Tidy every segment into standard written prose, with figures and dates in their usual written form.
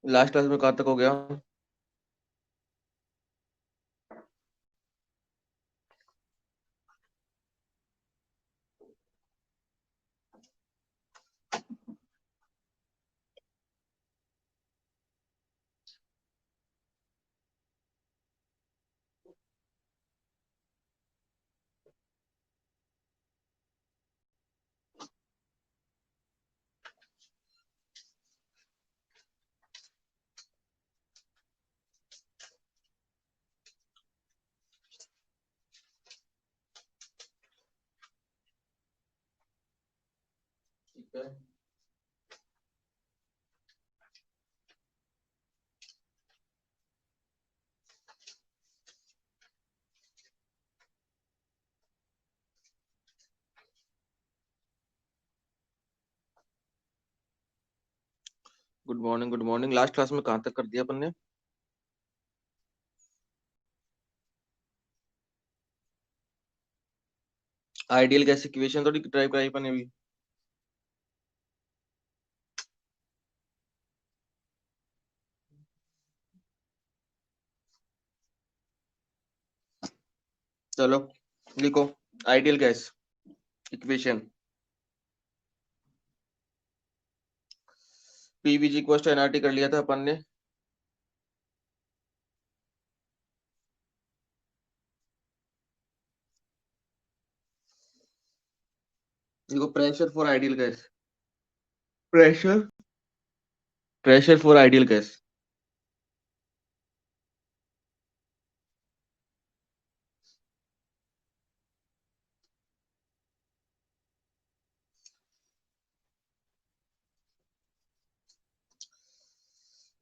Last class में कहाँ तक हो गया? ठीक है। Good morning, good morning. Last class में कहाँ तक कर दिया अपन ने? आइडियल गैस इक्वेशन थोड़ी ड्राइव कराई अपन ने अभी। चलो लिखो। Ideal gas equation PVG equal to NRT कर लिया था अपन ने। देखो, pressure for ideal gas. Pressure pressure for ideal gas.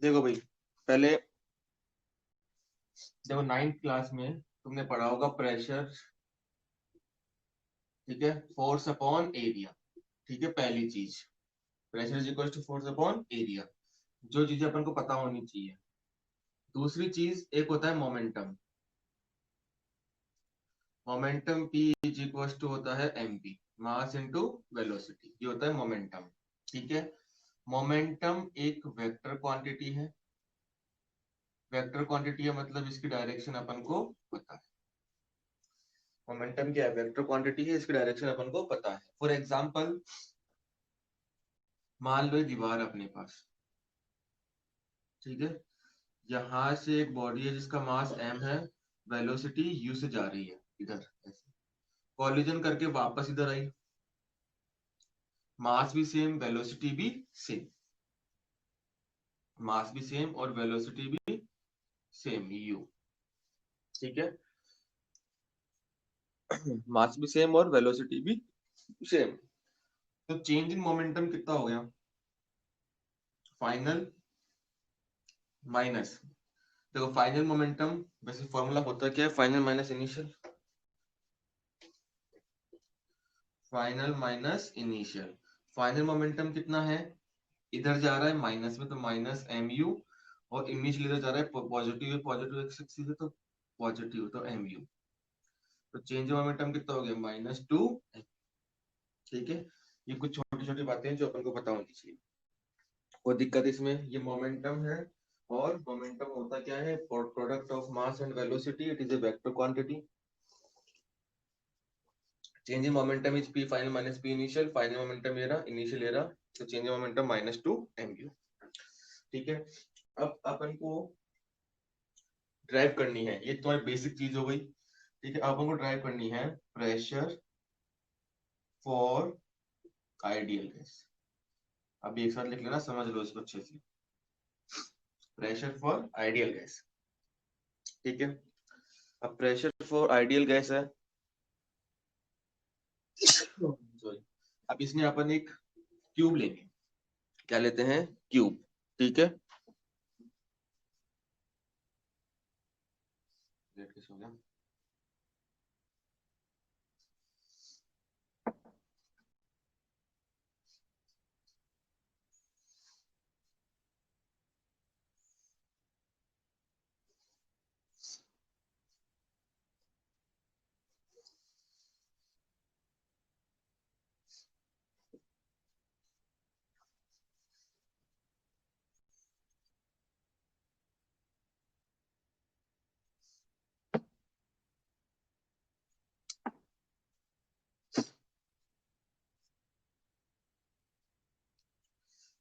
देखो भाई, पहले देखो, नाइन्थ क्लास में तुमने पढ़ा होगा प्रेशर। ठीक है, फोर्स अपॉन एरिया। ठीक है, पहली चीज pressure is equal to force upon area, जो चीजें अपन को पता होनी चाहिए। दूसरी चीज एक होता है momentum. Momentum P is equal to होता है M P, mass into velocity, ये होता है मोमेंटम। ठीक है। मोमेंटम एक वेक्टर क्वांटिटी है। वेक्टर क्वांटिटी है मतलब इसकी डायरेक्शन अपन को पता है। मोमेंटम क्या है? वेक्टर क्वांटिटी है, इसकी डायरेक्शन अपन को पता है। फॉर एग्जांपल, मान लो ये दीवार अपने पास। ठीक है, यहाँ से एक बॉडी है जिसका मास m है, वेलोसिटी u से जा रही है इधर ऐसे, कॉलिजन करके वापस इधर आई। मास भी सेम, वेलोसिटी भी सेम। मास भी सेम और वेलोसिटी भी सेम u। ठीक है। मास भी सेम और वेलोसिटी भी सेम। तो चेंज इन मोमेंटम कितना हो गया? फाइनल माइनस, देखो फाइनल मोमेंटम वैसे फॉर्मूला होता क्या है? Final minus initial. Final minus initial. Final momentum कितना है? इधर जा रहा है माइनस में, तो माइनस एम यू। और इनिशियल इधर जा रहा है पॉजिटिव है, पॉजिटिव एक्स एक्सिस है तो पॉजिटिव, तो एम यू। तो चेंज मोमेंटम कितना हो गया? -2। ठीक है। ये कुछ छोटी छोटी बातें हैं जो अपन को पता होनी चाहिए। कोई दिक्कत इसमें? ये मोमेंटम है, और मोमेंटम होता क्या है? Product of mass and velocity, it is a vector quantity. Change in momentum is P final minus P initial. Final momentum ये रहा, इनिशियल ये रहा, तो change in momentum -2 M U. ठीक है। अब अपन को ड्राइव करनी है, ये तुम्हारी बेसिक चीज हो गई। ठीक है, अब अपन को ड्राइव करनी है प्रेशर फॉर आइडियल गैस। अब एक साथ लिख लेना, समझ लो इसको अच्छे से। Pressure for ideal gas. ठीक है। अब प्रेशर फॉर आइडियल गैस है, सॉरी। अब इसमें अपन एक क्यूब लेंगे। क्या लेते हैं? क्यूब। ठीक है। लेट के सो गया।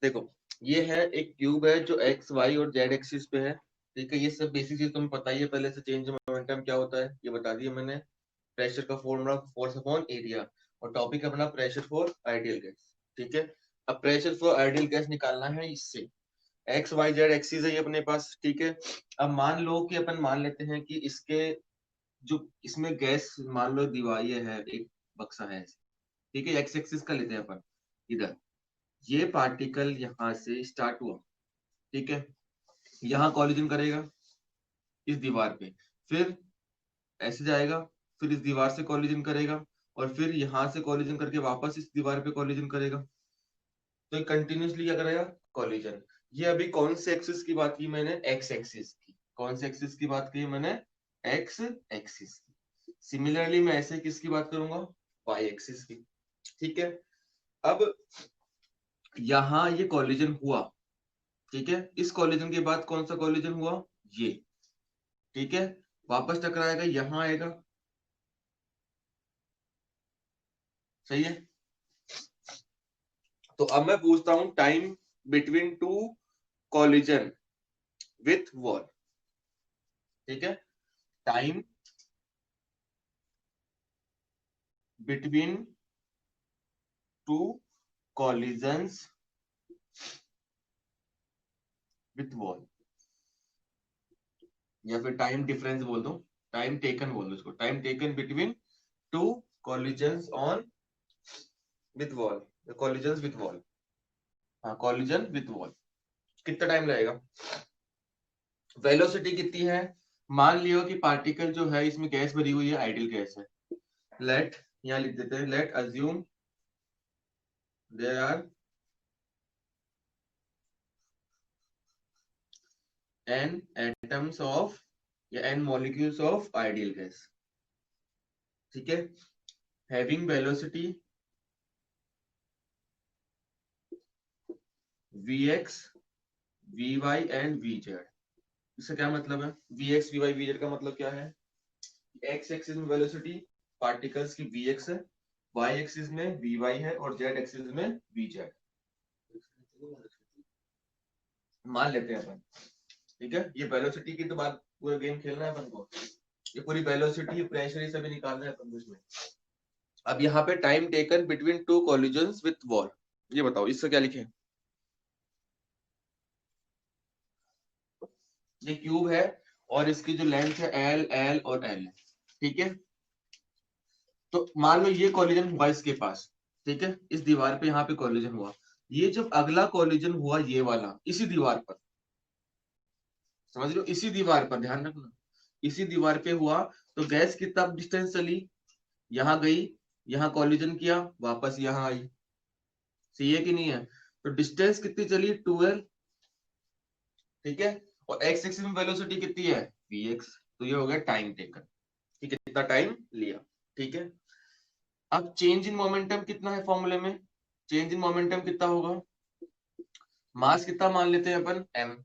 देखो ये है एक क्यूब है जो एक्स वाई और जेड एक्सिस पे है, ठीक है। ये सब बेसिक चीज तुम्हें पता ही है पहले से, चेंज मोमेंटम क्या होता है ये बता दिया मैंने, प्रेशर का फॉर्मूला फोर्स अपॉन एरिया, और टॉपिक अपना प्रेशर फॉर आइडियल गैस, ठीक है। अब प्रेशर फॉर आइडियल गैस निकालना है इससे, एक्स वाई जेड एक्सिस है ये अपने पास, ठीक है। अब मान लो कि अपन मान लेते हैं कि इसके जो इसमें गैस, मान लो दीवार ये है, एक बक्सा है ऐसे, ठीक है, एक्स एक्सिस का लेते हैं अपन, इधर ये पार्टिकल यहाँ से स्टार्ट हुआ, ठीक है, यहाँ कॉलिजन करेगा इस दीवार पे, फिर ऐसे जाएगा, फिर इस दीवार से कॉलिजन करेगा, और फिर यहाँ से कॉलिजन करके वापस इस दीवार पे कॉलिजन करेगा, तो ये कंटिन्यूसली क्या करेगा, कॉलिजन। ये अभी कौन से एक्सिस की बात की मैंने, एक्स एक्सिस की। कौन से एक्सिस की बात की मैंने, एक्स एक्सिस की। सिमिलरली मैं ऐसे किसकी बात करूंगा, वाई एक्सिस की, ठीक है। अब यहाँ ये कॉलिजन हुआ, ठीक है, इस कॉलिजन के बाद कौन सा कॉलिजन हुआ, ये, ठीक है, वापस टकराएगा, यहाँ आएगा, सही है। तो अब मैं पूछता हूं time between two collision with wall, ठीक है, time between two collisions with wall, या फिर टाइम डिफरेंस बोल दो, टाइम टेकन बोल दो इसको, time taken between two collisions on with wall, collisions with wall, हाँ कॉलिजन विथ वॉल, कितना टाइम लगेगा। वेलोसिटी कितनी है, मान लियो कि पार्टिकल जो है इसमें गैस भरी हुई है, आइडियल गैस है, लेट, यहां लिख देते हैं, let assume there are n atoms of या n molecules of ideal gas, ठीक है, having velocity vx vy and vz। इसका क्या मतलब है, vx vy vz का मतलब क्या है, x एक्सिस में वेलोसिटी पार्टिकल्स की vx है, y एक्सिस में vy है, और z एक्सिस में vz, मान लेते हैं अपन, ठीक है। ये वेलोसिटी की तो बात, पूरा गेम खेलना है अपन को, ये पूरी वेलोसिटी प्रेशर ये सभी निकालना है अपन को इसमें। अब यहाँ पे time taken between two collisions with wall, ये बताओ इससे क्या लिखे, ये क्यूब है और इसकी जो लेंथ है एल एल और एल है, ठीक है। तो मान लो ये कॉलिजन हुआ इसके पास, ठीक है, इस दीवार पे यहाँ पे कॉलिजन हुआ, ये जब अगला कॉलिजन हुआ ये वाला इसी दीवार पर, समझ लो इसी दीवार पर, ध्यान रखना इसी दीवार पे हुआ, तो गैस कितना डिस्टेंस चली, यहाँ गई, यहाँ कॉलिजन किया, वापस यहाँ आई, सही है कि नहीं है। तो डिस्टेंस कितनी चली, 12, ठीक है, और एक्स एक्सिस में वेलोसिटी कितनी है, vx, तो ये हो गया टाइम टेकन, ठीक है, कितना टाइम लिया, ठीक है। अब चेंज इन मोमेंटम कितना है फॉर्मूले में, चेंज इन मोमेंटम कितना होगा, मास कितना मान लेते हैं अपन, m,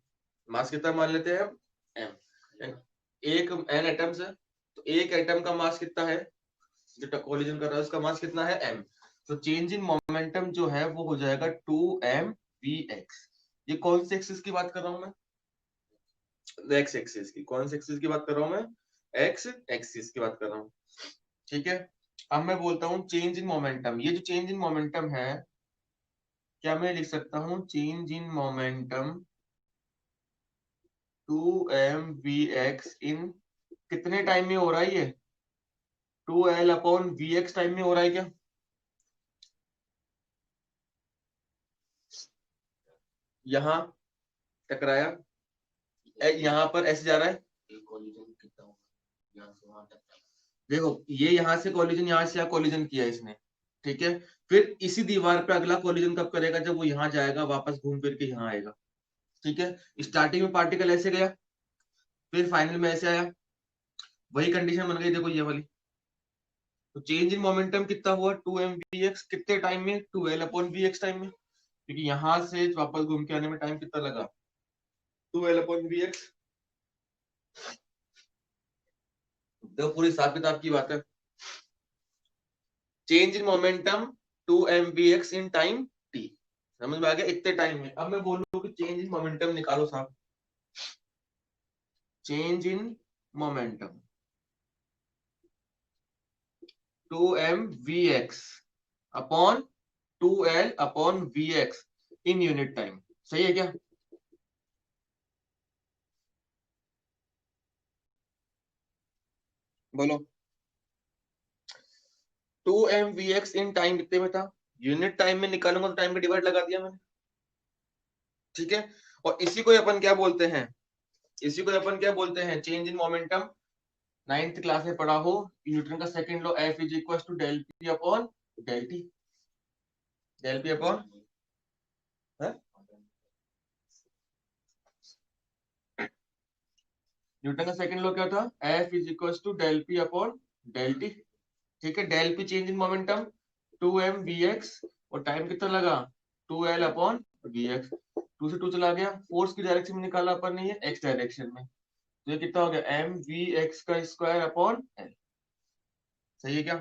मास कितना मान लेते हैं हम, m, एक n एटम्स है, तो एक एटम का मास कितना है, जो कोलिजन कर रहा है उसका मास कितना है, m, तो चेंज इन मोमेंटम जो है वो हो जाएगा 2mvx। ये कौन से एक्सिस की बात कर रहा हूं मैं, एक्स एक्सिस की, कौन से एक्सिस की बात कर रहा हूं मैं, एक्स एक्सिस की बात कर रहा हूं, ठीक है। अब मैं बोलता हूं चेंज इन मोमेंटम, ये जो चेंज इन मोमेंटम है, क्या मैं लिख सकता हूं चेंज इन मोमेंटम 2mvx इन कितने टाइम में हो रहा है ये, 2l/vx टाइम में हो रहा है क्या, यहाँ टकराया, यहाँ पर ऐसे जा रहा है, कोलिजन कितना होगा, यहाँ से वहां तक, देखो ये यहाँ से कॉलिजन, यहाँ से यहाँ कॉलिजन किया इसने, ठीक है, फिर इसी दीवार पे अगला कॉलिजन कब करेगा, जब वो यहाँ जाएगा वापस घूम फिर के यहाँ आएगा, ठीक है। स्टार्टिंग में पार्टिकल ऐसे गया, फिर फाइनल में ऐसे आया, वही कंडीशन बन गई देखो ये वाली। तो चेंज इन मोमेंटम कितना हुआ, 2mvx, कितने टाइम में, 2l/vx टाइम में, क्योंकि यहाँ से वापस घूम के आने में टाइम कितना लगा, 2l/vx। देखो पूरी हिसाब किताब की बात है, change in momentum 2mvx in time t, समझ में आ गया? इतने टाइम में अब मैं बोलूँ कि चेंज इन मोमेंटम निकालो साहब, change in momentum 2mvx upon 2l upon vx in unit time, सही है क्या? बोलो। 2mvx इन टाइम कितने में था? यूनिट टाइम में निकालूंगा तो टाइम का डिवाइड लगा दिया मैंने, ठीक है। और इसी को अपन क्या बोलते हैं, इसी को अपन क्या बोलते हैं, change in momentum. Ninth class में पढ़ा हो, न्यूटन का second law, F is equal to del P upon del T, del P upon Newton का सेकंड लॉ क्या था, F is equal to del P upon del T, ठीक है। Del P change in momentum 2mvx, और time कितना लगा 2l upon vx, 2 से 2 चला गया, फोर्स की डायरेक्शन में निकाला अपन ने, ये x डायरेक्शन में, तो ये कितना हो गया mvx का स्क्वायर अपॉन l, सही है क्या?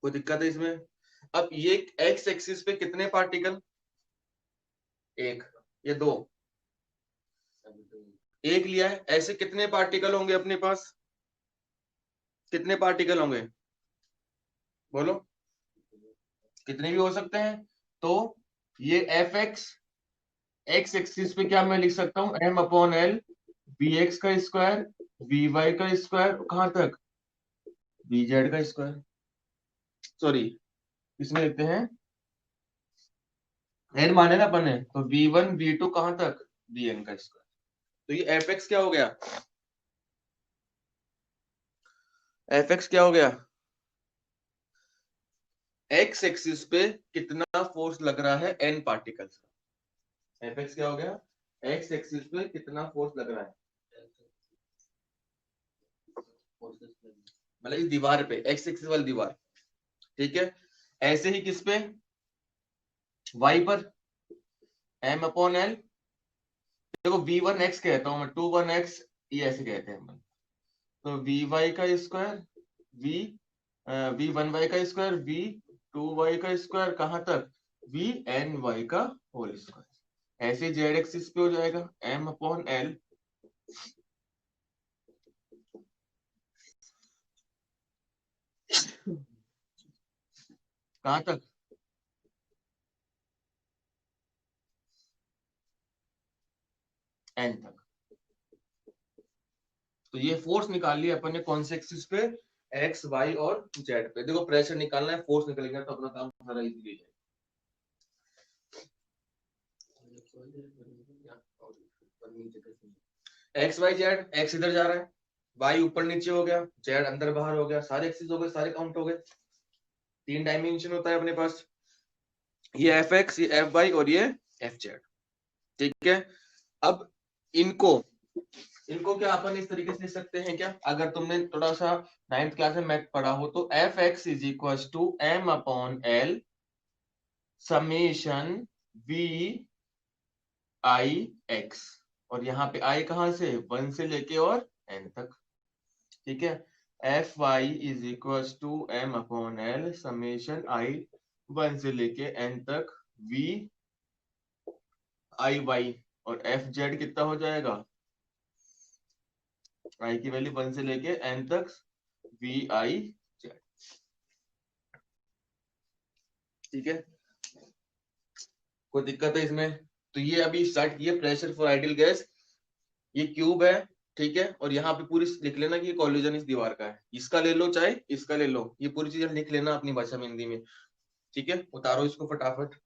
कोई दिक्कत है इसमें? अब ये x एक्सिस पे कितने पार्टिकल, एक, ये दो, एक लिया है, ऐसे कितने पार्टिकल होंगे अपने पास, कितने पार्टिकल होंगे बोलो, कितने भी हो सकते हैं। तो ये एफ एक्स, एक्स एक्सिस पे क्या मैं लिख सकता हूँ, M upon L, B X का स्क्वायर, बी वाई का स्क्वायर, कहां तक, बी जेड का स्क्वायर, सॉरी इसमें लिखते हैं एन माने ना अपन ने, तो बी वन बी टू कहां तक, बी एन का स्क्वायर। तो ये एफ एक्स क्या हो गया, एफ एक्स क्या हो गया, एक्स एक्सिस पे कितना फोर्स लग रहा है एन पार्टिकल्स का, एफ एक्स क्या हो गया, एक्स एक्सिस पे कितना फोर्स लग रहा है, मतलब इस दीवार पे, एक्स एक्सिस वाली दीवार, ठीक है। ऐसे ही किस पे, वाई पर, एम अपॉन एल, देखो वी वन एक्स कहता हूं मैं, टू वन एक्स, ये ऐसे कहते हैं अपन, तो वी वाई का square, V V one Y का स्क्वायर, वी टू वाई का स्क्वायर, कहां तक, वी एन वाई का होल स्क्वायर, ऐसे जेड एक्सिस पे हो जाएगा एम अपॉन एल, कहां तक, एन तक। तो ये फोर्स निकाल लिया अपन ने कौन से एक्सिस पे, एक्स वाई और जेड पे। देखो प्रेशर निकालना है, फोर्स निकल गया तो अपना काम सारा इजीली है। एक्स वाई जेड, एक्स इधर जा रहा है, वाई ऊपर नीचे हो गया, जेड अंदर बाहर हो गया, सारे एक्सिस हो गए, सारे काउंट हो गए, तीन डायमेंशन होता है अपने पास, ये एफ एक्स, ये एफ वाई और ये एफ जेड, ठीक है। अब इनको इनको क्या अपन इस तरीके से लिख सकते हैं क्या, अगर तुमने थोड़ा सा नाइन्थ क्लास में मैथ पढ़ा हो, तो F X is equal to M upon L summation V I X, और यहाँ पे आई कहां से, वन से लेके और एन तक, ठीक है। F Y is equal to M upon L summation I one से लेके एन तक वी आई वाई, और एफ जेड कितना हो जाएगा, आई की वैल्यू वन से लेके एन तक वी आई जेड, ठीक है। कोई दिक्कत है इसमें? तो ये अभी स्टार्ट किया प्रेशर फॉर आइडियल गैस, ये क्यूब है, ठीक है। और यहाँ पे पूरी लिख लेना कि ये कॉलिजन इस दीवार का है, इसका ले लो चाहे इसका ले लो, ये पूरी चीजें लिख लेना अपनी भाषा में, हिंदी में, ठीक है। उतारो इसको फटाफट।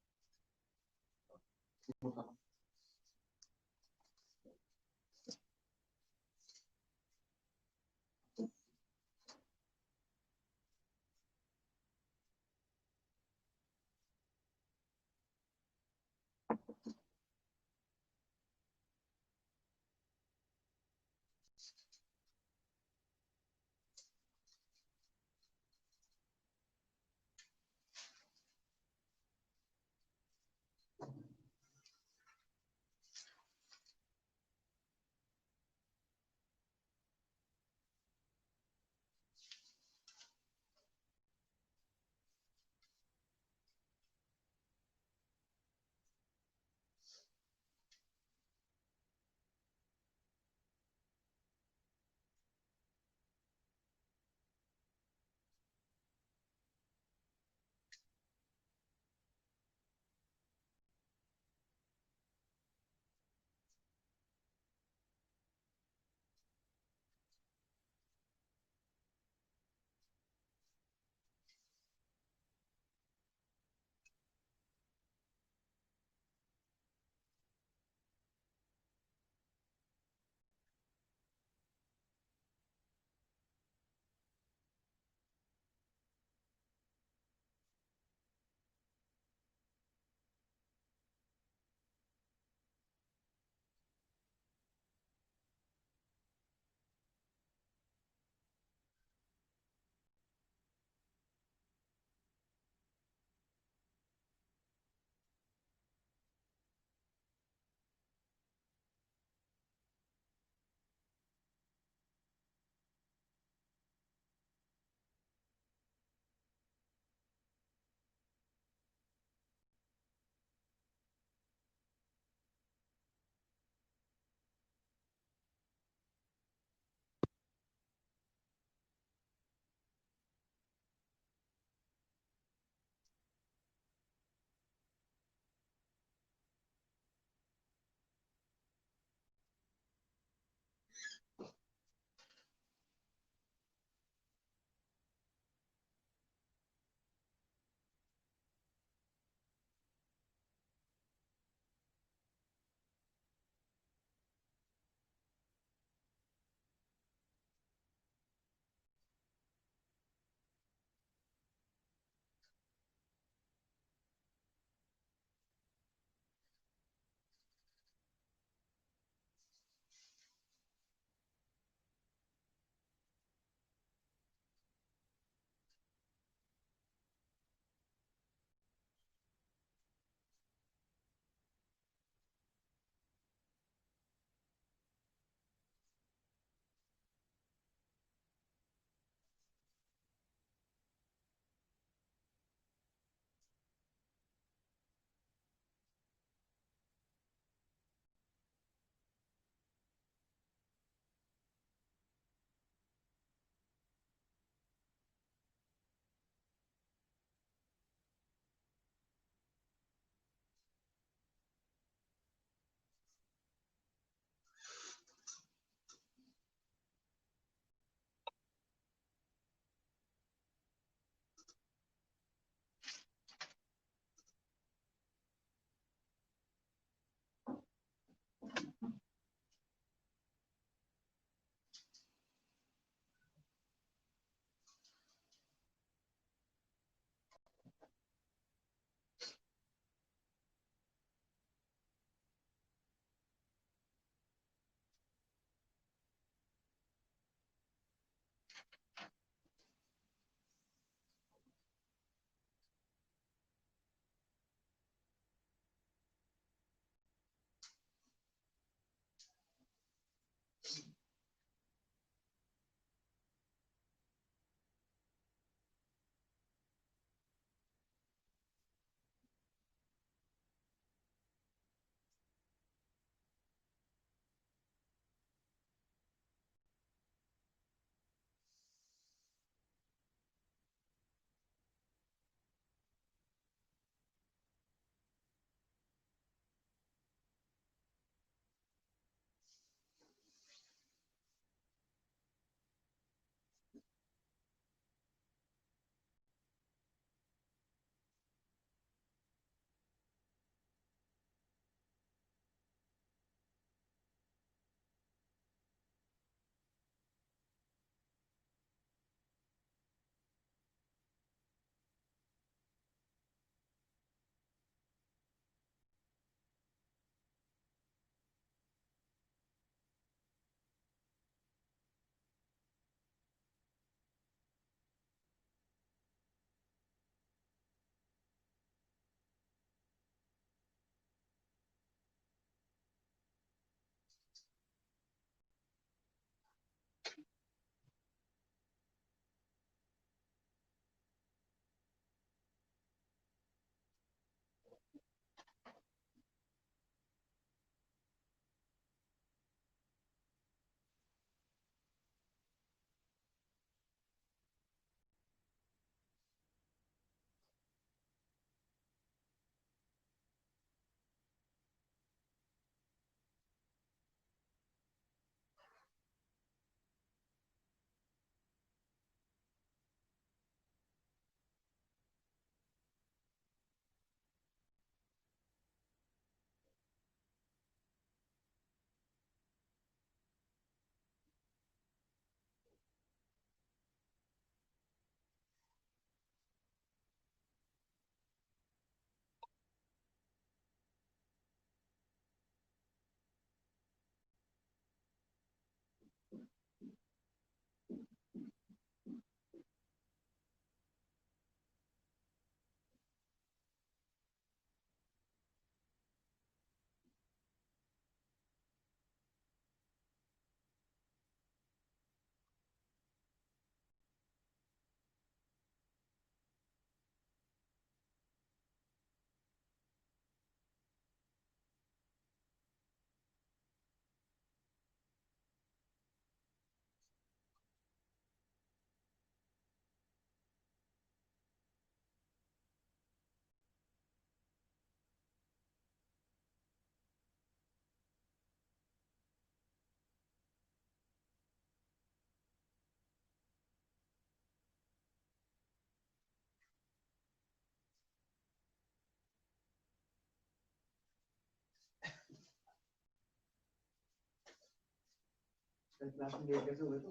क्लास में लेट कैसे हुए तो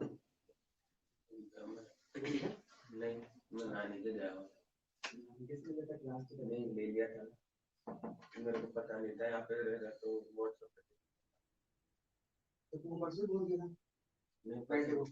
नहीं मैं नहाने के गया हूँ किसने लेता क्लास तो नहीं ले लिया था मेरे को पता नहीं था यहाँ पे रह रहा तो व्हाट्सएप पे तो तुम परसों बोल दिया नहीं पहले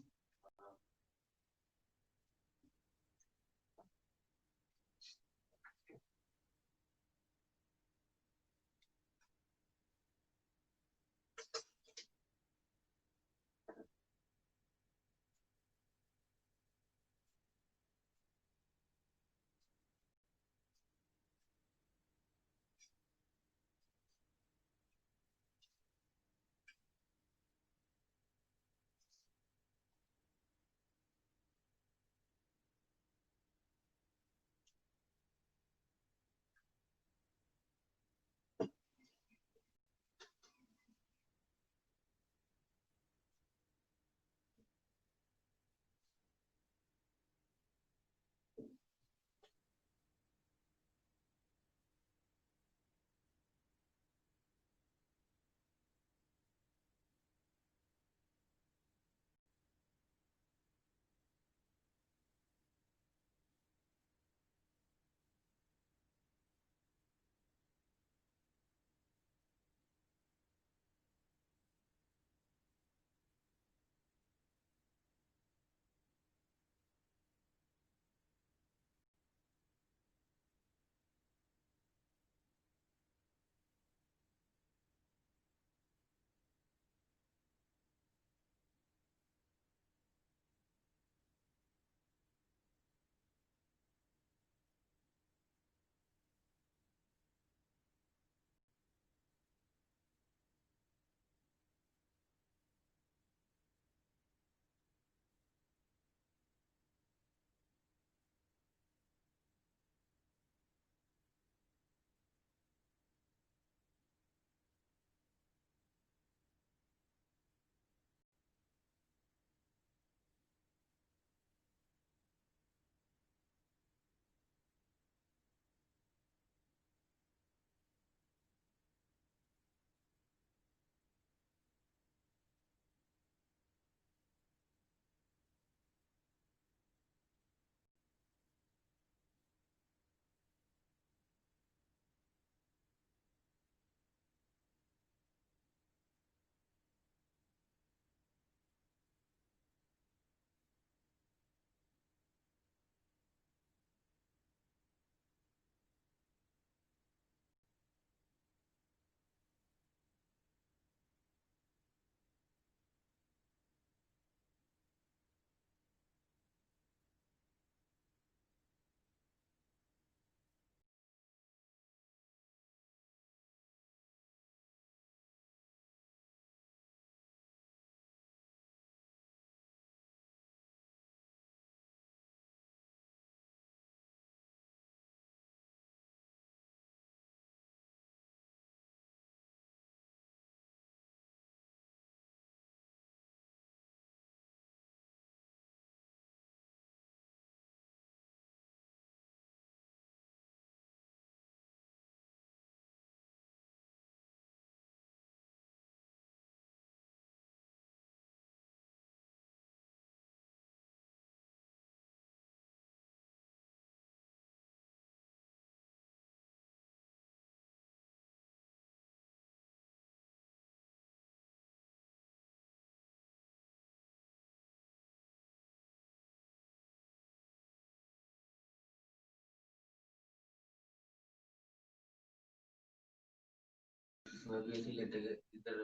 वो भी इसी लेते गए इधर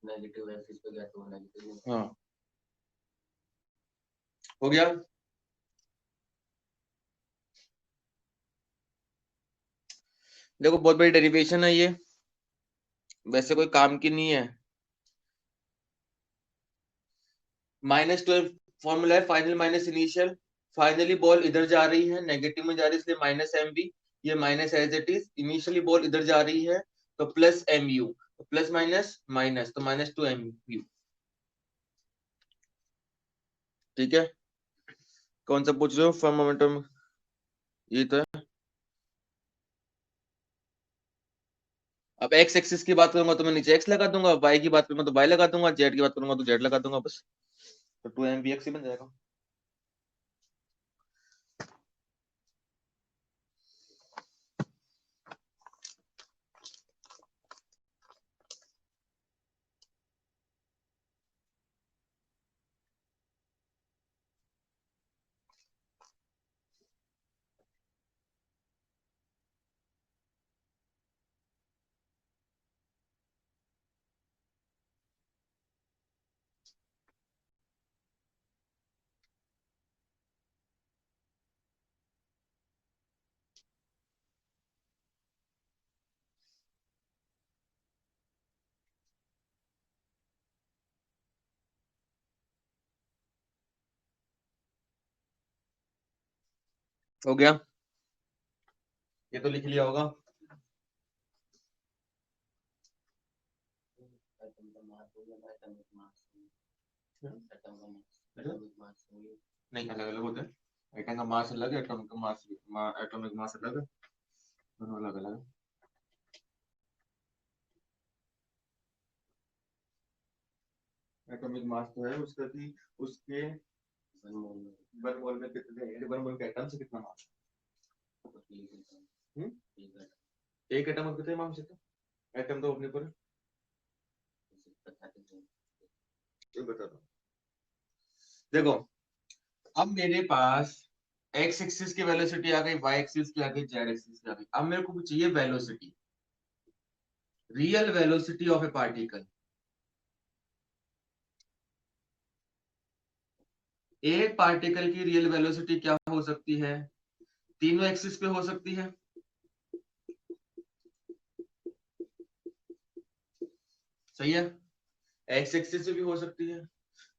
नेगेटिव एक्सिस पे गया तो नेगेटिव हाँ हो गया। देखो बहुत बड़ी डेरिवेशन है ये, वैसे कोई काम की नहीं है। -12 फॉर्मूला है final minus initial. Finally ball इधर जा रही है, नेगेटिव में जा रही है इसलिए -mv, ये minus as it is. Initially ball इधर जा रही है तो +mu, तो प्लस माइनस माइनस तो -2mu। ठीक है, कौन सा पूछ रहे हो? फॉर्म मोमेंटम ये तो है। अब एक्स एक्सिस की बात करूंगा तो मैं नीचे एक्स लगा दूंगा, वाई की बात करूंगा तो वाई लगा दूंगा, जेड की बात करूंगा तो जेड लगा दूंगा, बस तो 2mvx ही बन जाएगा। हो गया, ये तो लिख लिया होगा। एटम का मास हो गया, एटॉमिक मास, एटम का मास, एटॉमिक मास हो गया। नहीं, अलग अलग होता है, एटम का मास अलग है, एटॉमिक का मास, एटॉमिक मास अलग है, दोनों अलग अलग है। एटॉमिक मास तो है उसका कि उसके वन मोल में कितने, वन मोल के एटम से कितना मास है। एक एटम और कितने मास है, एटम तो अपने पर बता दो। देखो, अब मेरे पास एक्स एक्सिस की वेलोसिटी आ गई, वाई एक्सिस की आ गई, जेड एक्सिस की आ गई। अब मेरे को चाहिए velocity, real velocity of A particle. एक पार्टिकल की रियल वेलोसिटी क्या हो सकती है, तीनों एक्सिस पे हो सकती है, सही है। एक्स एक्सिस पे भी हो सकती है,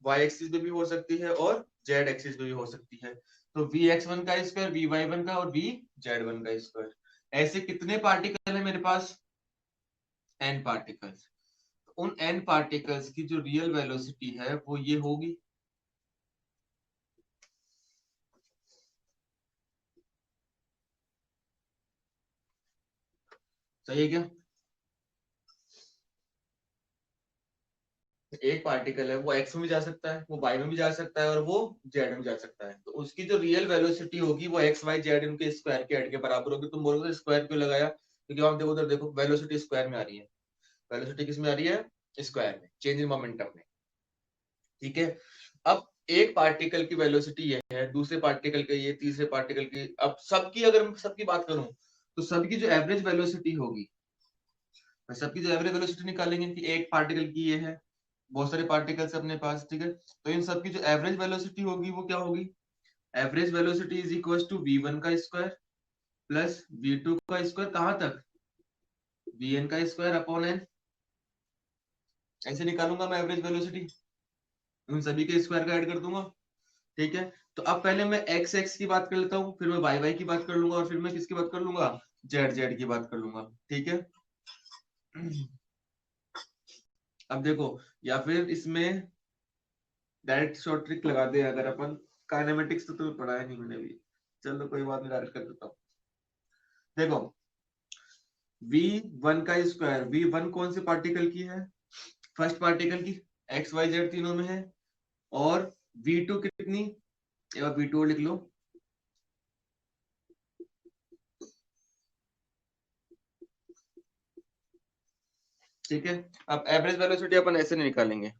वाई एक्सिस पे भी हो सकती है, और जेड एक्सिस पे भी हो सकती है। तो वी एक्स वन का स्क्वायर, वी वाई वन का और वी जेड वन का स्क्वायर। ऐसे कितने पार्टिकल है मेरे पास, एन पार्टिकल्स। उन एन पार्टिकल्स की जो रियल वेलोसिटी है वो ये होगी, सही है क्या। एक पार्टिकल है वो एक्स में भी जा सकता है, वो वाई में भी जा सकता है, और वो जेड में भी जा सकता है। तो उसकी जो रियल वेलोसिटी होगी वो एक्स वाई जेड इनके स्क्वायर के हेड के बराबर होगी। तुम बोलोगे स्क्वायर क्यों लगाया, क्योंकि आप देखो उधर देखो, वेलोसिटी स्क्वायर में आ रही है, वेलोसिटी किस में आ रही है, स्क्वायर में, चेंज इन मोमेंटम में, ठीक है। अब एक पार्टिकल की वेलोसिटी ये है, दूसरे पार्टिकल की ये, तीसरे पार्टिकल की, अब सबकी अगर मैं सबकी बात करूं तो सबकी जो एवरेज वेलोसिटी होगी, सबकी जो एवरेज वेलोसिटी निकालेंगे कि एक पार्टिकल की ये है, बहुत सारे पार्टिकल्स अपने पास, ठीक है। तो इन सबकी जो एवरेज वेलोसिटी होगी वो क्या होगी, average velocity is equal to v one का स्क्वायर प्लस वी टू का स्क्वायर, कहां तक, वी एन का स्क्वायर अपॉन एन। ऐसे निकालूंगा मैं एवरेज वेलोसिटी, उन सभी के स्क्वायर का ऐड कर दूंगा, ठीक है। तो अब पहले मैं एक्स एक्स की बात कर लेता हूँ, फिर मैं वाई वाई की बात कर लूंगा, और फिर मैं किसकी बात कर लूंगा, जेड जेड की बात कर लूंगा, ठीक है। अब देखो, या फिर इसमें डायरेक्ट शॉर्ट ट्रिक लगा दे अगर अपन, काइनेमेटिक्स तो पढ़ा है नहीं मैंने भी, चलो कोई बात नहीं, डायरेक्ट कर देता हूँ। देखो, वी वन का स्क्वायर, वी वन कौन से पार्टिकल की है, फर्स्ट पार्टिकल की, एक्स वाई जेड तीनों में है, और वी टू कितनी, या वी टू लिख लो, ठीक है। अब एवरेज वेलोसिटी अपन ऐसे नहीं निकालेंगे,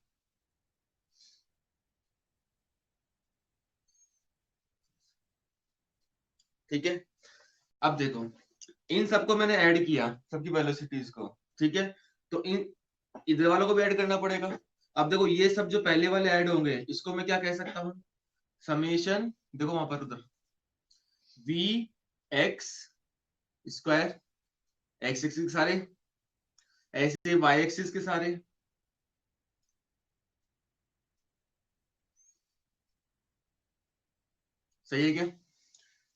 ठीक है। अब देखो, इन सबको मैंने ऐड किया, सबकी वेलोसिटीज को, ठीक है। तो इन इधर वालों को भी ऐड करना पड़ेगा। अब देखो, ये सब जो पहले वाले ऐड होंगे इसको मैं क्या कह सकता हूँ, समेशन, देखो वहां पर उधर, V X square, X axis के सारे, ऐसे वाई एक्सिस के सारे, सही है क्या,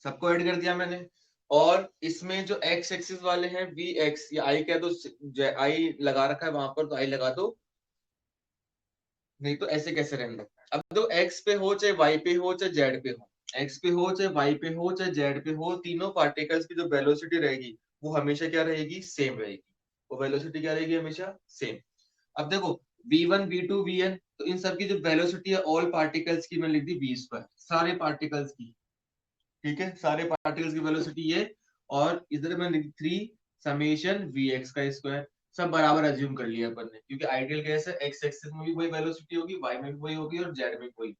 सबको ऐड कर दिया मैंने। और इसमें जो एक्स एक्सिस वाले हैं, वी एक्स या आई कह दो, आई लगा रखा है वहां पर तो आई लगा दो, नहीं तो ऐसे कैसे रहने दो। अब तो एक्स पे हो चाहे वाई पे हो चाहे जेड पे हो, एक्स पे हो चाहे वाई पे हो चाहे जेड पे हो, तीनों पार्टिकल्स की जो वेलोसिटी रहेगी वो हमेशा क्या रहेगी, सेम रहेगी। वो वेलोसिटी क्या रहेगी हमेशा सेम। अब देखो v1 v2 vn, तो इन सब की जो वेलोसिटी है ऑल पार्टिकल्स की मैंने लिख दी v स्क्वायर, सारे पार्टिकल्स की, ठीक है, सारे पार्टिकल्स की वेलोसिटी ये, और इधर मैंने लिख 3 समेशन vx का स्क्वायर, सब बराबर अज्यूम कर लिया अपन ने, क्योंकि आइडियल गैस है, एक्स एक्सिस में भी वही वेलोसिटी होगी, वाई में भी वही होगी और जेड में भी वही,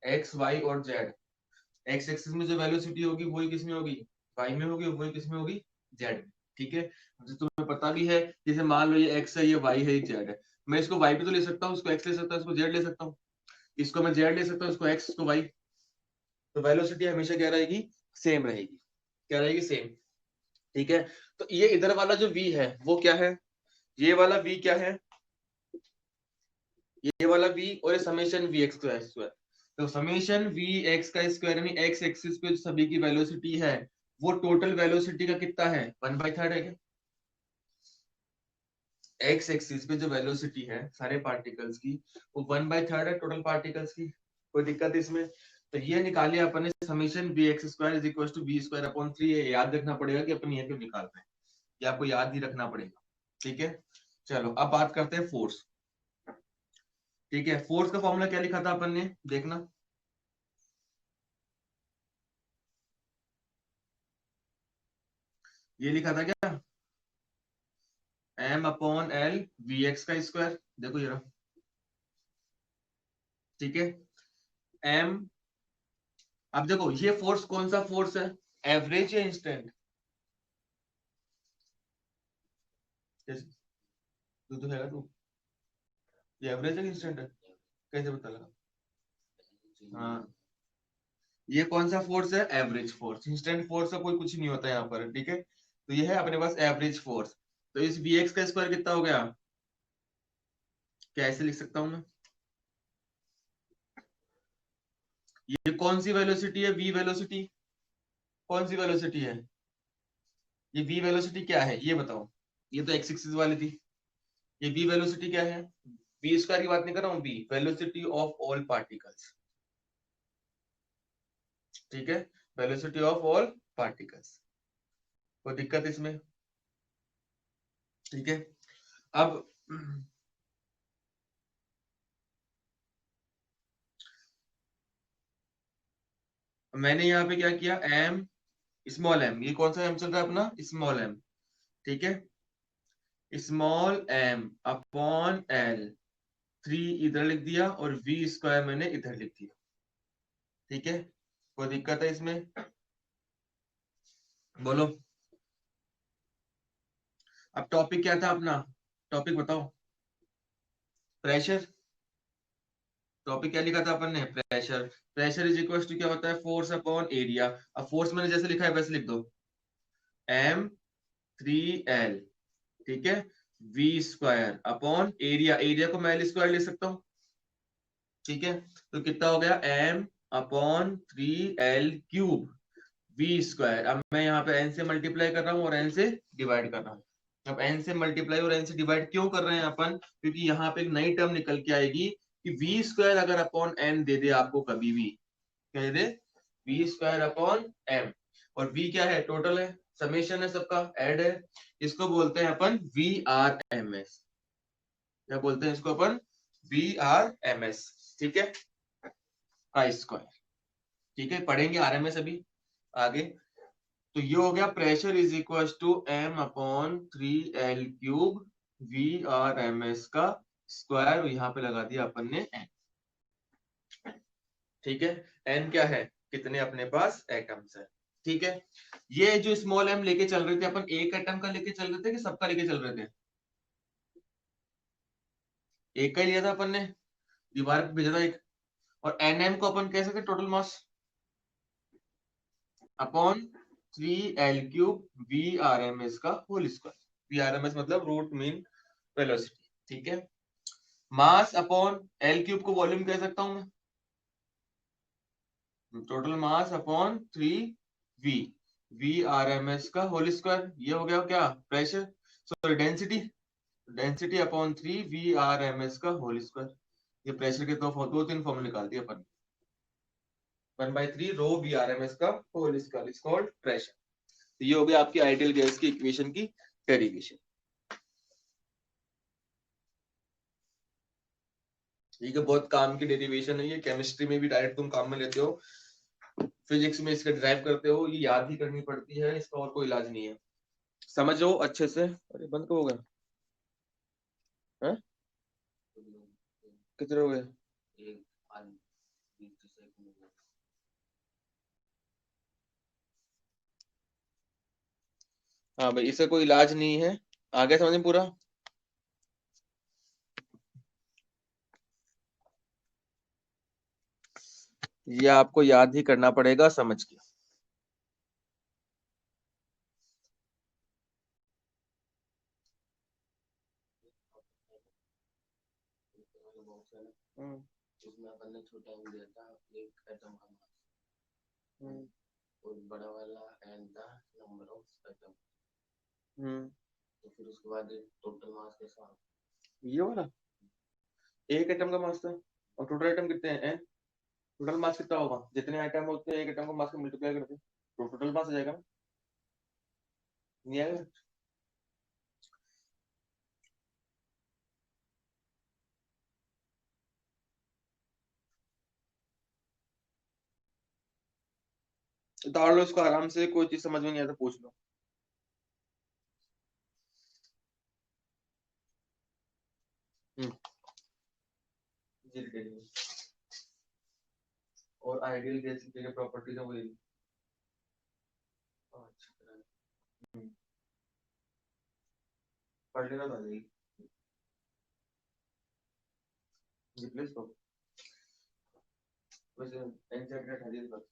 एक्स वाई और जेड, एक्स एक्सिस में जो वेलोसिटी होगी वही किस में होगी, वाई में होगी, वही किस में होगी, जेड में, ठीक है। जो तुम्हें पता भी है, जैसे मान लो ये एक्स है, ये वाई है, ये जेड है, मैं इसको वाई पे तो ले सकता हूँ, इसको एक्स ले सकता हूँ, इसको जेड ले सकता हूँ, इसको मैं जेड ले सकता हूँ, इसको एक्स, इसको वाई, तो वेलोसिटी हमेशा क्या रहेगी, सेम रहेगी, क्या रहेगी, सेम, ठीक है। तो ये इधर वाला जो v है वो क्या है, ये वाला v क्या है, ये वाला v, और ये समेशन vx का स्क्वायर, तो समेशन vx का स्क्वायर यानी x एक्सिस पे जो सभी की वेलोसिटी है वो टोटल वेलोसिटी का कितना है, 1/3 है क्या, x एक्सिस पे जो वेलोसिटी है सारे पार्टिकल्स की वो 1/3 है टोटल पार्टिकल्स की, कोई दिक्कत इसमें। तो ये निकाले अपन ने summation vx square is equal to v square upon 3, ये याद रखना पड़ेगा कि अपन ये क्यों निकाल रहे हैं, ये आपको याद ही रखना पड़ेगा, ठीक है। चलो अब बात करते हैं फोर्स, ठीक है। फोर्स का फॉर्मूला क्या लिखा था अपन ने, देखना, ये लिखा था क्या, m अपॉन l vx का स्क्वायर, देखो जरा, ठीक है। m, अब देखो ये फोर्स कौन सा फोर्स है, एवरेज या इंस्टेंट, तू है तू, ये एवरेज है कि इंस्टेंट है, कैसे पता लगा, हाँ, ये कौन सा फोर्स है, एवरेज फोर्स, इंस्टेंट फोर्स का कोई कुछ नहीं होता यहाँ पर, ठीक है। तो ये है अपने पास एवरेज फोर्स, तो इस vx का स्क्वायर कितना हो गया, क्या ऐसे लिख सकता हूं मैं, ये कौन सी वेलोसिटी है, v वेलोसिटी, कौन सी वेलोसिटी है, ये v वेलोसिटी क्या है ये बताओ, ये तो एक्स एक्सिस वाली थी, ये v वेलोसिटी क्या है, v स्क्वायर की बात नहीं कर रहा हूँ, v velocity of all particles, ठीक है, वेलोसिटी ऑफ ऑल पार्टिकल्स, कोई दिक्कत इसमें, ठीक है। अब मैंने यहाँ पे क्या किया, m स्मॉल m, ये कौन सा m चल रहा है अपना, स्मॉल m, ठीक है, स्मॉल m अपॉन l, 3 इधर लिख दिया और v स्क्वायर मैंने इधर लिख दिया, ठीक है, कोई दिक्कत है इसमें, बोलो। अब टॉपिक क्या था अपना, टॉपिक बताओ, प्रेशर, टॉपिक क्या लिखा था अपन ने, pressure, pressure is equal to क्या होता है, फोर्स अपॉन एरिया, अब फोर्स मैंने जैसे लिखा है वैसे लिख दो, m3l, ठीक है, v square upon area, area को मैं l स्क्वायर ले सकता हूँ, ठीक है, तो कितना हो गया, m upon 3l³ v square, अब मैं यहाँ पे n से मल्टीप्लाई कर रहा हूँ और n से डिवाइड कर रहा हूँ, अब n से मल्टीप्लाई और n से डिवाइड क्यों कर रहे हैं अपन, क्योंकि यहाँ पे एक नई टर्म निकल के आएगी कि v स्क्वायर अगर अपॉन n दे दे आपको कभी भी, क्या दे दे, v स्क्वायर अपॉन m, और v क्या है, टोटल है, समेशन है, सबका ऐड है, इसको बोलते हैं अपन VRMS, क्या बोलते हैं इसको अपन, VRMS, ठीक है, का स्क्वायर, ठीक है, पढ़ेंगे आरएमएस अभी आगे। तो ये हो गया pressure is equal to m upon 3l³ VRMS का स्क्वायर, यहाँ पे लगा दिया अपन ने n, ठीक है, n क्या है, कितने अपने पास एटम्स है, ठीक है। ये जो स्मॉल m लेके चल रहे थे अपन, एक एटम का लेके चल रहे थे कि सबका लेके चल रहे थे, एक का ही लिया था अपन ने, दीवार पे भेजा था एक, और nm को अपन कह सकते total mass upon 3l³ VRMS का होल स्क्वायर, VRMS मतलब रूट मीन वेलोसिटी, ठीक है। मास अपॉन l³ को वॉल्यूम कह सकता हूं मैं, total mass upon 3v VRMS का होल स्क्वायर, ये हो गया क्या, pressure, sorry density, density upon 3 VRMS का होल स्क्वायर, ये प्रेशर के दो तीन फॉर्मूले निकाल दिए अपन, 1/3 रो VRMS का whole square is called pressure. तो ये हो गया आपकी आइडियल गैस की इक्वेशन की डेरिवेशन। ठीक है, बहुत काम की डेरिवेशन है ये, केमिस्ट्री में भी डायरेक्ट तुम काम में लेते हो, फिजिक्स में इसका ड्राइव करते हो, ये याद ही करनी पड़ती है, इसका और कोई इलाज नहीं है। समझो अच्छे से। अरे बंद कब हो गया? हैं? कितने हो गए? एक आज 20 सेकंड हो गए। हाँ भाई, इसका कोई इलाज नहीं है। आगे समझ में पूरा? ये आपको याद ही करना पड़ेगा समझ के। बॉक्स है ना, हम्म। उसमें अपन ने छोटा एम दिया था, एक एटम का मास, हम्म। और बड़ा वाला एन था नंबर ऑफ एटम। हम्म। तो फिर उसके बाद टोटल मास के साथ ये वाला एक एटम का मास था, और टोटल एटम कितने हैं n? टोटल मास कितना होगा? जितने एटम होते हैं एक एटम का मास को मल्टीप्लाई करते हैं तो टोटल मास आ जाएगा ना? नहीं आएगा? उतार लो इसको आराम से, कोई चीज समझ में नहीं आता पूछ लो। हम्म। और आइडियल गैस की प्रॉपर्टीज है वही। अच्छा हम्म, पढ़ लेना तो आ जाएगी। रिप्लेस को वैसे एनसेट का हदीस बस।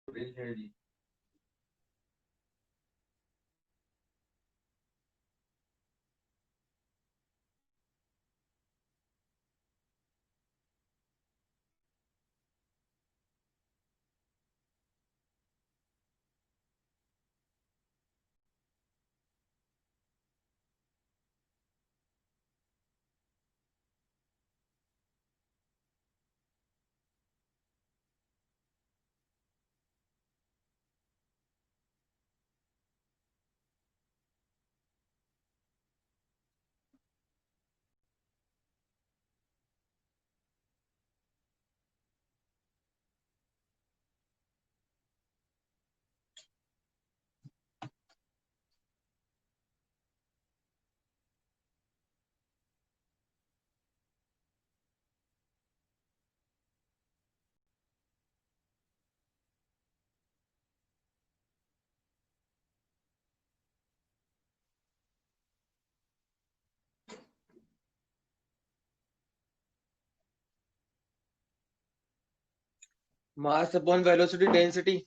है जी। Mass upon velocity density.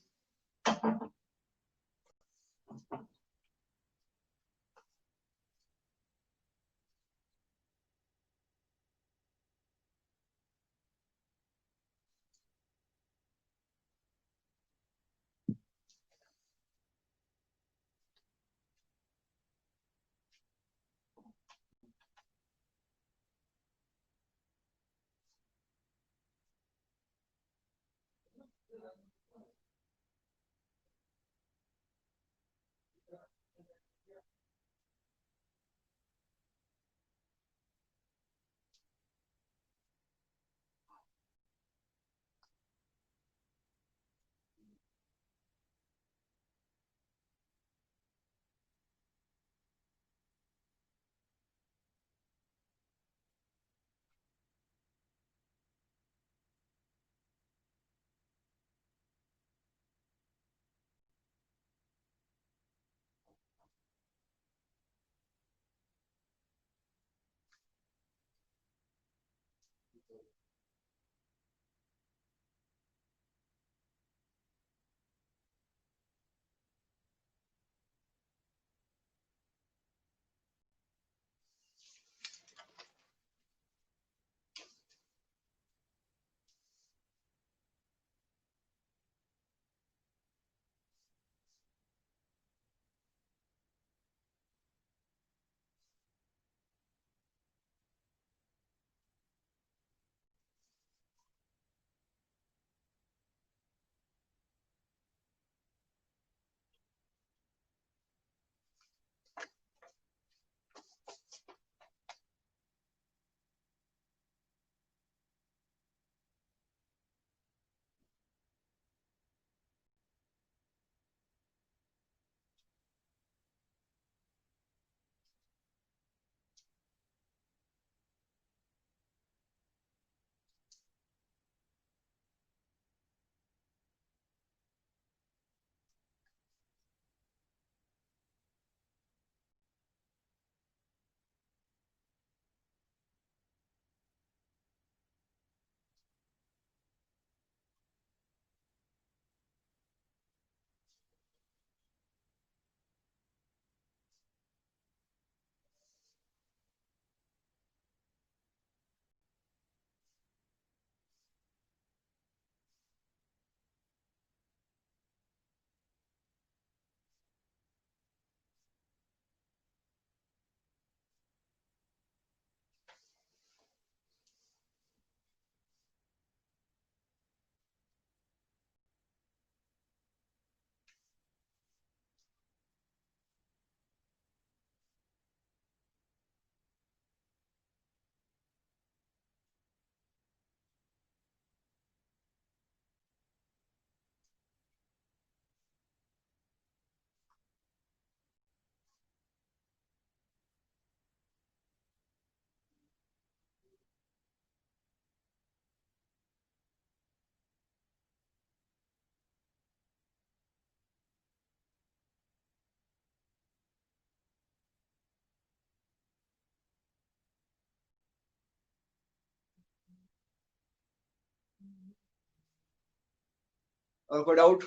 और कोई डाउट?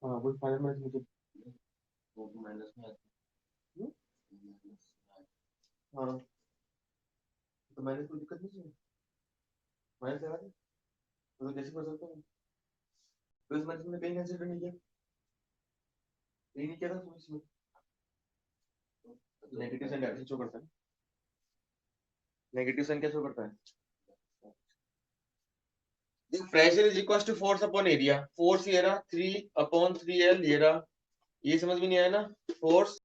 हाँ वो फाइनल मैच मुझे वो माइनस में हाँ तो मैंने कोई दिक्कत नहीं है माइनस लगा दे तो कैसे कर सकता हूँ तो इस मैच में कहीं कंसीडर नहीं किया कहीं नहीं किया था तो इसमें नेगेटिव साइन डायरेक्शन शो करता है नेगेटिव साइन क्या शो करता है pressure is equal to force upon area force ये रहा 3/3L ये रहा ये समझ में नहीं आया ना फोर्स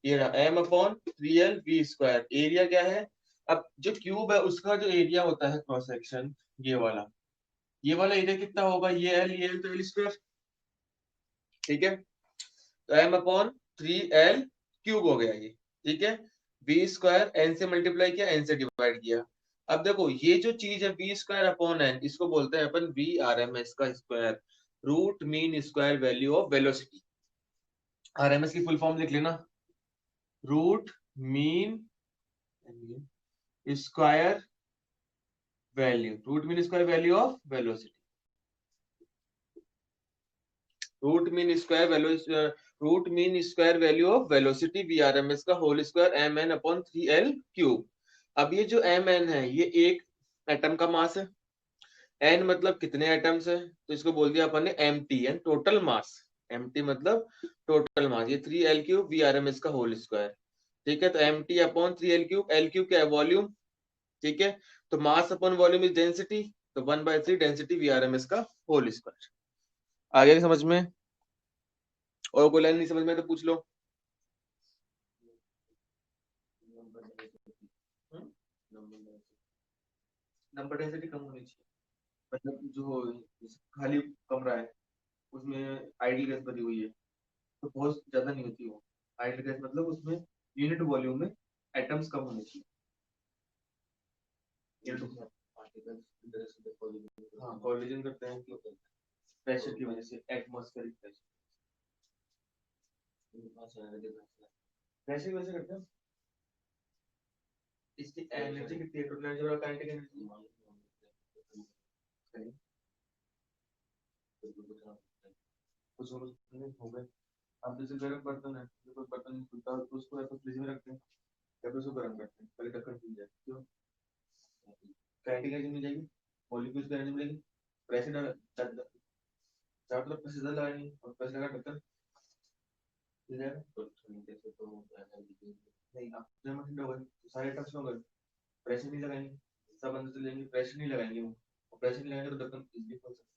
ये रहा m/3l v²। एरिया क्या है? अब जो क्यूब है उसका जो एरिया होता है क्रॉस सेक्शन, ये वाला एरिया कितना होगा? ये l तो l²। ठीक है, तो m/3l³ हो गया ये। ठीक है, v² n से मल्टीप्लाई किया, n से डिवाइड किया। अब देखो ये जो चीज है v²/n, इसको बोलते हैं अपन VRMS का square, root mean square value of velocity. RMS की फुल फॉर्म लिख लेना, root mean square value, root mean square value of velocity, root mean square value, root mean square value of velocity VRMS का whole square mn/3l³। अब ये जो mn है ये एक एटम का मास है, n मतलब कितने एटम्स है, तो इसको बोल दिया अपन ने mtn, टोटल मास। mt मतलब टोटल मास, ये 3l³ VRMS का होल स्क्वायर। ठीक है, तो mt/3l³, l³ क्या है? वॉल्यूम। ठीक है, तो mass upon volume is density, तो 1/3 डेंसिटी VRMS का होल स्क्वायर। आगे समझ में? और कोई लाइन नहीं समझ में तो पूछ लो। नंबर डेंसिटी कम होनी चाहिए, मतलब जो खाली कमरा है उसमें आइडियल गैस भरी हुई है तो बहुत ज्यादा नहीं होती वो। आइडियल गैस मतलब उसमें यूनिट वॉल्यूम में एटम्स कम होने चाहिए। हाँ, कोलिजन करते हैं क्यों? प्रेशर की वजह से, एटमॉस्फेरिक प्रेशर, प्रेशर की वजह से करते हैं। इसकी एनर्जी कितनी है? टोटल एनर्जी और काइनेटिक एनर्जी कुछ और हो गए। अब जैसे गर्म बर्तन है, कोई बर्तन नहीं खुलता तो उसको ऐसा फ्रिज में रखते हैं या फिर उसको गर्म करते हैं, पहले ढक्कन खुल जाए, क्यों? काइनेटिक एनर्जी मिल जाएगी, मॉलिक्यूल्स की एनर्जी मिलेगी। प्रेशर चारों तरफ प्रेशर लगाएंगे और प्रेशर लगा ढक्कन खुल जाएगा। तो नहीं, आप जब ठंडा होगा तो सारे एटम्स में होगा, प्रेशर नहीं लगाएंगे, सब अंदर चले जाएंगे, प्रेशर नहीं लगाएंगे वो, और प्रेशर नहीं लगाएंगे तो ढक्कन इजीली खोल सकते हैं।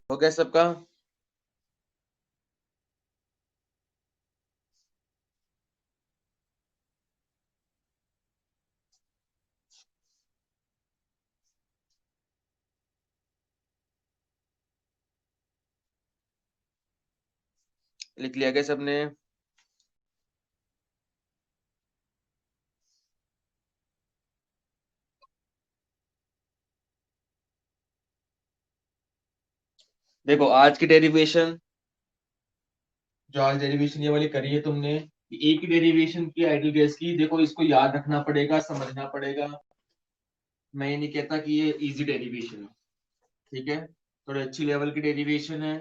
हो गया सबका? लिख लिया क्या सबने? देखो आज की डेरिवेशन, जो आज डेरिवेशन ये वाली करी है तुमने, एक ही डेरिवेशन की आइडियल गैस की, देखो इसको याद रखना पड़ेगा, समझना पड़ेगा। मैं ये नहीं कहता कि ये इजी डेरिवेशन है, ठीक है, थोड़ी अच्छी लेवल की डेरिवेशन है।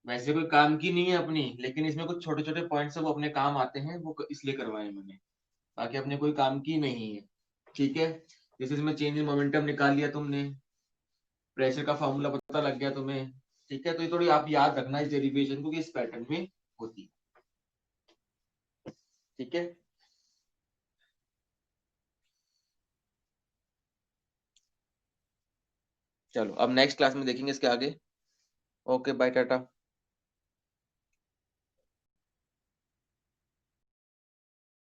वैसे कोई काम की नहीं है अपनी, लेकिन इसमें कुछ छोटे छोटे पॉइंट्स है वो अपने काम आते हैं, वो इसलिए करवाए मैंने, बाकी अपने कोई काम की नहीं है। ठीक है, जैसे इसमें चेंज इन मोमेंटम निकाल लिया तुमने, प्रेशर का फॉर्मूला पता लग गया तुम्हें। ठीक है, तो ये थोड़ी आप याद रखना इस डेरिवेशन को कि इस पैटर्न में होती है। ठीक है, चलो अब नेक्स्ट क्लास में देखेंगे इसके आगे। Okay bye, Tata.